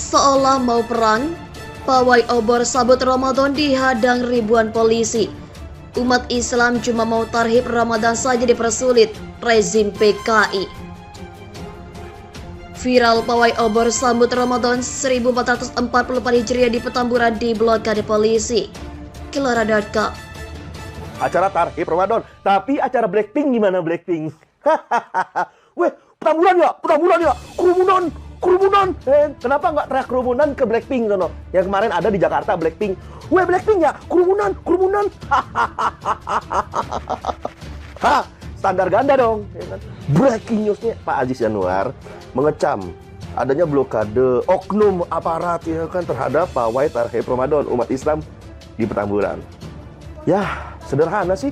Seolah mau perang, pawai obor sambut Ramadan dihadang ribuan polisi. Umat Islam cuma mau tarhib Ramadan saja dipersulit rezim PKI. Viral pawai obor sambut Ramadan 1444 Hijriah di Petamburan di blokade polisi. Kelora.com. Acara tarhib Ramadan, tapi acara Blackpink gimana Blackpink? Weh, Petamburan ya, kerumunan. Kenapa nggak teriak kerumunan ke Blackpink sono? Yang kemarin ada di Jakarta Blackpink. Weh, Blackpink ya, kerumunan. Hah, standar ganda dong. Ya kan? Breaking newsnya Pak Aziz Yanuar mengecam adanya blokade oknum aparat ya kan terhadap pawai tarhib Ramadan umat Islam di Petamburan. Ya, sederhana sih.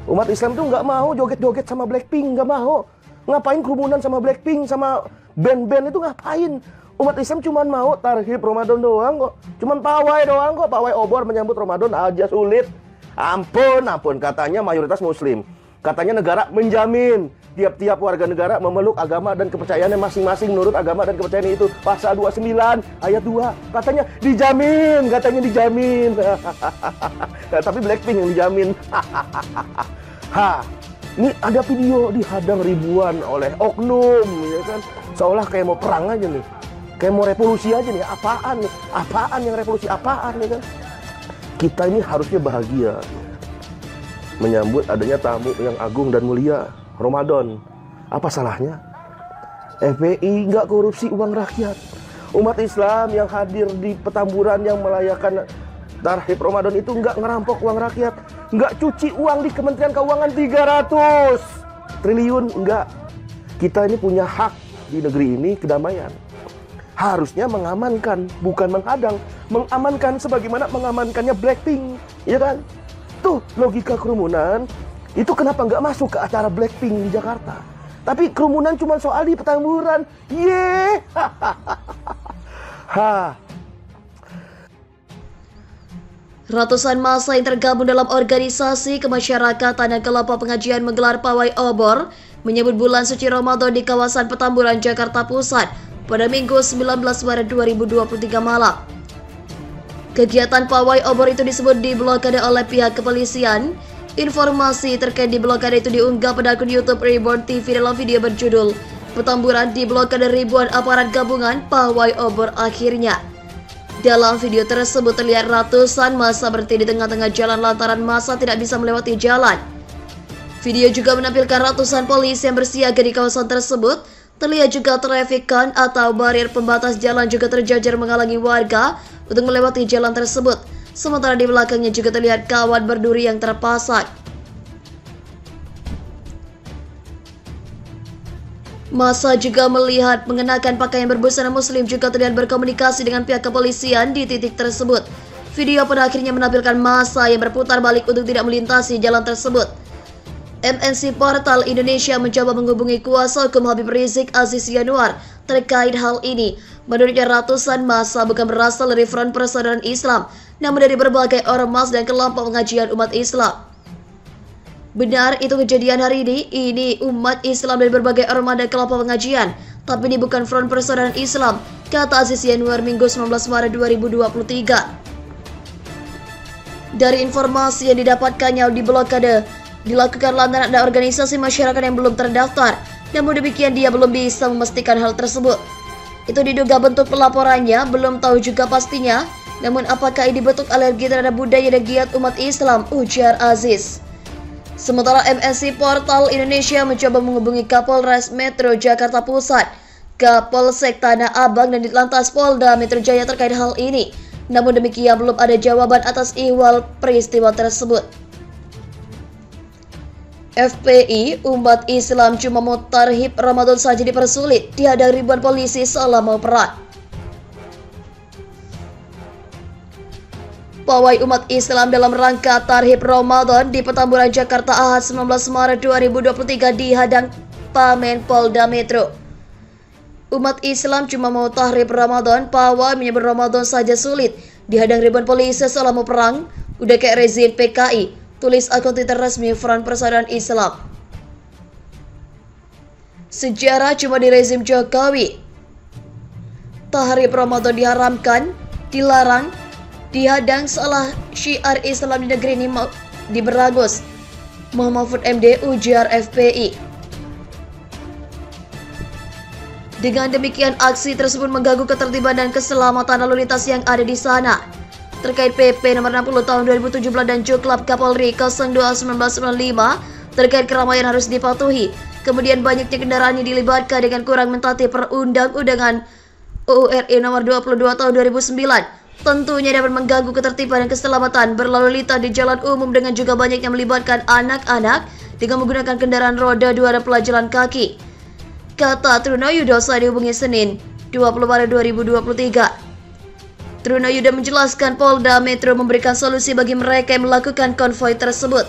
Umat Islam tuh nggak mau joget-joget sama Blackpink, nggak mau. Ngapain kerumunan sama Blackpink, sama band-band itu ngapain? Umat Islam cuma mau tarhib Ramadan doang kok. Cuman pawai doang kok, pawai obor menyambut Ramadan aja sulit. Ampun, katanya mayoritas muslim. Katanya negara menjamin tiap-tiap warga negara memeluk agama dan kepercayaannya masing-masing menurut agama dan kepercayaan itu. Pasal 29 ayat 2 katanya dijamin. Tapi Blackpink yang dijamin. Ini ada video dihadang ribuan oleh oknum, ya kan? Seolah kayak mau perang aja nih, kayak mau revolusi aja nih. Apaan nih? Apaan yang revolusi? Apaan ya kan? Kita ini harusnya bahagia menyambut adanya tamu yang agung dan mulia Ramadan. Apa salahnya? FPI nggak korupsi uang rakyat. Umat Islam yang hadir di Petamburan yang merayakan tarhib Ramadan itu nggak ngerampok uang rakyat, nggak cuci uang di Kementerian Keuangan 300 triliun, nggak. Kita ini punya hak di negeri ini kedamaian. Harusnya mengamankan, bukan menghadang. Mengamankan sebagaimana mengamankannya Blackpink, ya kan? Tuh logika kerumunan itu kenapa nggak masuk ke acara Blackpink di Jakarta? Tapi kerumunan cuma soal di Petamburan. Ratusan massa yang tergabung dalam organisasi kemasyarakatan dan kelompok pengajian menggelar pawai obor menyambut bulan suci Ramadan di kawasan Petamburan, Jakarta Pusat pada Minggu 19 Maret 2023 malam. Kegiatan pawai obor itu disebut diblokade oleh pihak kepolisian. Informasi terkait di blokade itu diunggah pada akun YouTube Reborn TV dalam video berjudul Petamburan diblokade ribuan aparat gabungan pawai obor akhirnya. Dalam video tersebut terlihat ratusan massa berhenti di tengah-tengah jalan lantaran massa tidak bisa melewati jalan. Video juga menampilkan ratusan polisi yang bersiaga di kawasan tersebut. Terlihat juga traffic cone atau barier pembatas jalan juga terjajar menghalangi warga untuk melewati jalan tersebut. Sementara di belakangnya juga terlihat kawat berduri yang terpasang. Massa juga melihat mengenakan pakaian berbusana muslim juga terlihat berkomunikasi dengan pihak kepolisian di titik tersebut. Video pada akhirnya menampilkan massa yang berputar balik untuk tidak melintasi jalan tersebut. MNC Portal Indonesia mencoba menghubungi kuasa hukum Habib Rizik Aziz Yanuar terkait hal ini. Menurutnya ratusan massa bukan berasal dari Front Persaudaraan Islam, namun dari berbagai ormas dan kelompok pengajian umat Islam. Benar itu kejadian hari ini umat Islam dari berbagai ormas dan kelompok pengajian, tapi ini bukan Front Persaudaraan Islam, kata Aziz Yanuar Minggu 19 Maret 2023. Dari informasi yang didapatkannya di blokade dilakukan lantaran ada organisasi masyarakat yang belum terdaftar, namun demikian dia belum bisa memastikan hal tersebut. Itu diduga bentuk pelaporannya, belum tahu juga pastinya, namun apakah ini bentuk alergi terhadap budaya dan giat umat Islam, ujar Aziz. Sementara MNC Portal Indonesia mencoba menghubungi Kapolres Metro Jakarta Pusat, Kapolsek Tanah Abang dan Ditlantas Polda Metro Jaya terkait hal ini. Namun demikian belum ada jawaban atas ihwal peristiwa tersebut. FPI, umat Islam cuma mau tarhib Ramadan saja dipersulit, dihadang ribuan polisi seolah mau perang. Pawai umat Islam dalam rangka tarhib Ramadan di Petamburan, Jakarta Ahad 19 Maret 2023 dihadang Pamen Polda Metro. Umat Islam cuma mau tarhib Ramadan, pawai menyebut Ramadan saja sulit, dihadang ribuan polisi seolah mau perang, udah kayak rezim PKI, tulis akun Twitter resmi Front Persaudaraan Islam. Sejarah cuma di rezim Jokowi. Tahrib Ramadan diharamkan, dilarang, dihadang salah syiar Islam di negeri ini diberangus. Muhammad Mahfud MD ujar FPI. Dengan demikian, aksi tersebut mengganggu ketertiban dan keselamatan lalu lintas yang ada di sana. Terkait PP nomor 60 tahun 2017 dan Juklap Kapolri 02/1995 terkait keramaian harus dipatuhi. Kemudian banyaknya kendaraan yang dilibatkan dengan kurang mentaati perundang-undangan UU RI nomor 22 tahun 2009. Tentunya dapat mengganggu ketertiban dan keselamatan berlalu lintas di jalan umum dengan juga banyaknya melibatkan anak-anak dengan menggunakan kendaraan roda 2 dan pejalan kaki. Kata Trunoyudo saat dihubungi Senin 20 Maret 2023. Trunoyudo menjelaskan Polda Metro memberikan solusi bagi mereka yang melakukan konvoi tersebut.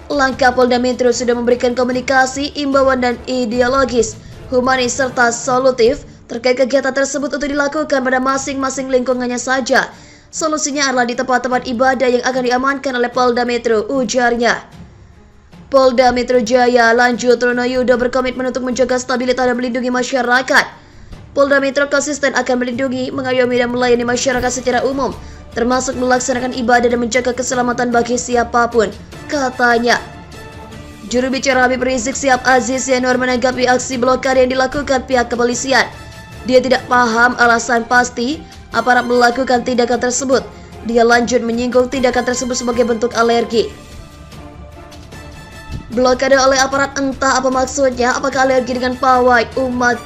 Langkah Polda Metro sudah memberikan komunikasi, imbauan dan ideologis, humanis serta solutif terkait kegiatan tersebut untuk dilakukan pada masing-masing lingkungannya saja. Solusinya adalah di tempat-tempat ibadah yang akan diamankan oleh Polda Metro, ujarnya. Polda Metro Jaya lanjut Trunoyudo berkomitmen untuk menjaga stabilitas dan melindungi masyarakat. Polda Metro konsisten akan melindungi, mengayomi dan melayani masyarakat secara umum, termasuk melaksanakan ibadah dan menjaga keselamatan bagi siapapun, katanya. Juru bicara Habib Rizik Syihab Aziz Yanuar menanggapi aksi blokade yang dilakukan pihak kepolisian. Dia tidak paham alasan pasti aparat melakukan tindakan tersebut. Dia lanjut menyinggung tindakan tersebut sebagai bentuk alergi. Blokade oleh aparat entah apa maksudnya, apakah alergi dengan pawai umat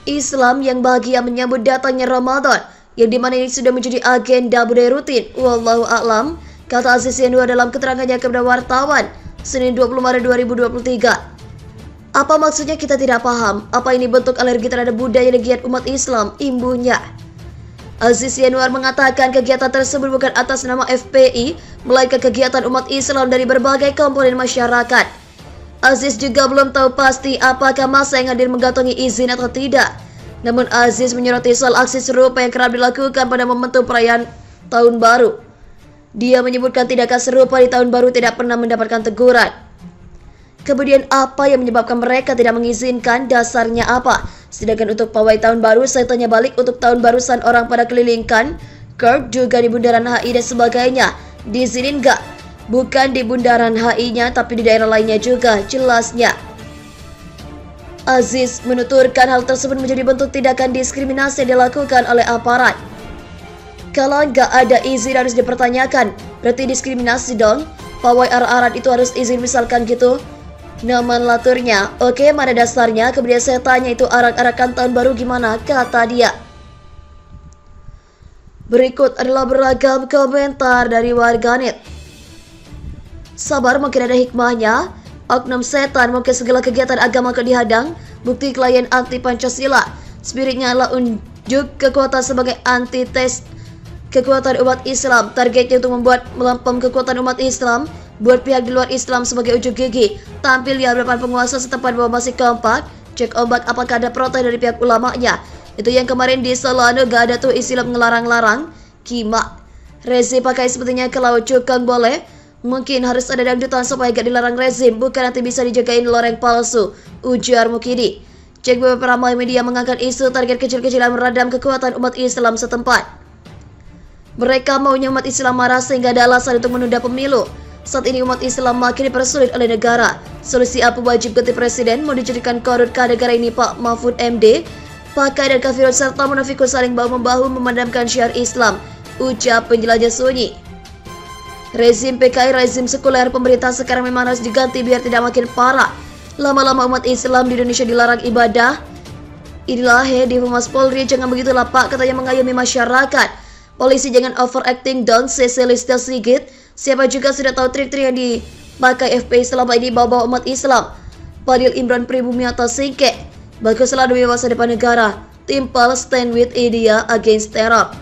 Islam yang bahagia menyambut datangnya Ramadan, yang dimana ini sudah menjadi agenda budaya rutin. Wallahu a'lam, kata Aziz Yanuar dalam keterangannya kepada wartawan Senin 20 Maret 2023. Apa maksudnya kita tidak paham? Apa ini bentuk alergi terhadap budaya dan giat umat Islam? Imbuhnya. Aziz Yanuar mengatakan kegiatan tersebut bukan atas nama FPI, melainkan kegiatan umat Islam dari berbagai komponen masyarakat. Aziz juga belum tahu pasti apakah masa yang hadir mengantongi izin atau tidak. Namun Aziz menyoroti soal aksi serupa yang kerap dilakukan pada momentum perayaan Tahun Baru. Dia menyebutkan tindakan serupa di Tahun Baru tidak pernah mendapatkan teguran. Kemudian apa yang menyebabkan mereka tidak mengizinkan, dasarnya apa? Sedangkan untuk pawai Tahun Baru, saya tanya balik, untuk Tahun Barusan orang pada kelilingkan curb juga di Bundaran HI dan sebagainya, diizinin nggak? Bukan di Bundaran HI-nya, tapi di daerah lainnya juga, jelasnya. Aziz menuturkan hal tersebut menjadi bentuk tindakan diskriminasi yang dilakukan oleh aparat. Kalau nggak ada izin harus dipertanyakan, berarti diskriminasi dong. Pawai arak-arak itu harus izin misalkan gitu. Nomenklaturnya, oke, mana dasarnya? Kemudian saya tanya, itu arak-arakan Tahun Baru gimana? Kata dia. Berikut adalah beragam komentar dari warganet. Sabar, mungkin ada hikmahnya. Oknum setan, mungkin segala kegiatan agama akan dihadang. Bukti klien anti Pancasila. Spiritnya adalah unjuk kekuatan sebagai antites kekuatan umat Islam. Targetnya untuk membuat melampam kekuatan umat Islam, buat pihak di luar Islam sebagai ujung gigi. Tampil di hadapan penguasa setempat bahwa masih kompak. Cek ombak apakah ada protes dari pihak ulamanya. Itu yang kemarin di Solano gak ada tuh istilah ngelarang-larang. Kima rezim pakai sepertinya kalau cukong boleh. Mungkin harus ada dangdutan supaya gak dilarang rezim, bukan nanti bisa dijagain loreng palsu, ujar Mukidi. Cek beberapa ramai media mengangkat isu target kecil-kecilan meredam kekuatan umat Islam setempat. Mereka maunya umat Islam marah sehingga ada alasan untuk menunda pemilu. Saat ini umat Islam makin dipersulit oleh negara. Solusi apa? Wajib ganti presiden, mau dijadikan korut ke negara ini Pak Mahfud MD. Pakai dan kafirun serta munafikun saling bahu-membahu memadamkan syiar Islam, ucap penjelajah sunyi. Rezim PKI, rezim sekuler pemerintah sekarang memang harus diganti biar tidak makin parah. Lama-lama umat Islam di Indonesia dilarang ibadah. Inilah di Humas Polri, jangan begitulah Pak, katanya mengayomi masyarakat. Polisi jangan overacting dong, CC Lista Sigit. Siapa juga sudah tahu trik-trik yang dipakai FPI selama ini bawa-bawa umat Islam. Fadil Imran Pribumi atau Singke. Baguslah demi masa depan negara. Timpal stand with India against terror.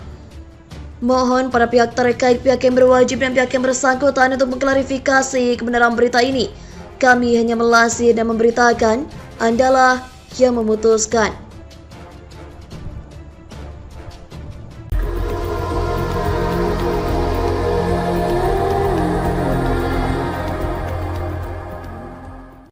Mohon para pihak terkait, pihak yang berwajib dan pihak yang bersangkutan untuk mengklarifikasi kebenaran berita ini. Kami hanya melasih dan memberitakan, Andalah yang memutuskan.